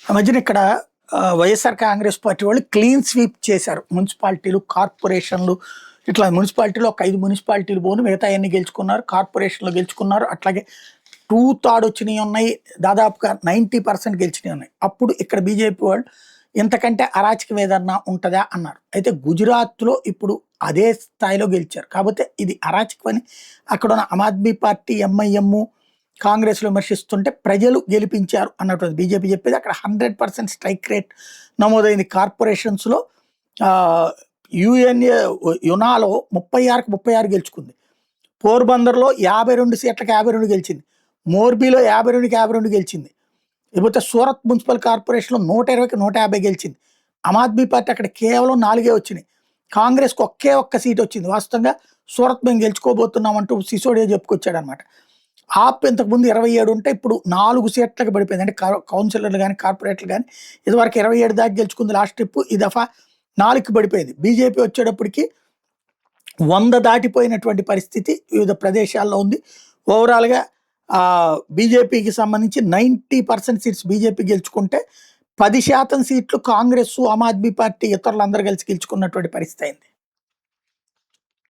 ఆ మధ్యన ఇక్కడ వైఎస్ఆర్ కాంగ్రెస్ పార్టీ వాళ్ళు క్లీన్ స్వీప్ చేశారు. మున్సిపాలిటీలు, కార్పొరేషన్లు ఇట్లా మున్సిపాలిటీలో ఒక 5 మున్సిపాలిటీలు పోను మిగతా అన్ని గెలుచుకున్నారు. కార్పొరేషన్‌లో గెలుచుకున్నారు. అట్లాగే 2/3 వచ్చినయి ఉన్నాయి. దాదాపుగా 90% గెలిచినయి ఉన్నాయి. అప్పుడు ఇక్కడ బీజేపీ వాళ్ళు ఇంతకంటే అరాచకం ఏదన్నా ఉంటదా అన్నారు. అయితే గుజరాత్‌లో ఇప్పుడు అదే స్థాయిలో గెలిచారు. కాపోతే ఇది అరాచకం అని అక్కడున్న ఆమ్ ఆద్మీ పార్టీ, ఎంఐఎం, కాంగ్రెస్‌లు విమర్శిస్తుంటే ప్రజలు గెలిపించారు అన్నటువంటి బీజేపీ చెప్పేది. అక్కడ 100% స్ట్రైక్ రేట్ నమోదైంది. కార్పొరేషన్స్‌లో ఆహ్, యునాలో 36కి 36 గెలుచుకుంది. పోర్బందర్‌లో 52 సీట్లకి 52 గెలిచింది. మోర్బీలో 52కి 52 గెలిచింది. లేకపోతే సూరత్ మున్సిపల్ కార్పొరేషన్‌లో 120కి 150 గెలిచింది. ఆమ్ ఆద్మీ పార్టీ అక్కడ కేవలం 4 వచ్చినాయి. కాంగ్రెస్‌కి ఒకే ఒక్క సీట్ వచ్చింది. వాస్తవంగా సూరత్ మేము గెలుచుకోబోతున్నాం అంటూ సిసోడియా చెప్పుకొచ్చాడనమాట. ఆప్ ఇంతకుముందు 27 ఉంటే ఇప్పుడు 4 సీట్లకు పడిపోయింది. అంటే కౌన్సిలర్లు గాని, కార్పొరేటర్లు గాని ఇదివరకు 27 దాకా గెలుచుకుంది లాస్ట్ ట్రిప్. ఈ దఫా 4కి పడిపోయింది. బీజేపీ వచ్చేటప్పటికి 100 దాటిపోయినటువంటి పరిస్థితి వివిధ ప్రదేశాల్లో ఉంది. ఓవరాల్‌గా బీజేపీకి సంబంధించి 90% సీట్స్ బీజేపీ గెలుచుకుంటే 10% సీట్లు కాంగ్రెస్, ఆమ్ ఆద్మీ పార్టీ ఇతరులందరూ కలిసి గెలుచుకున్నటువంటి పరిస్థితి అయింది.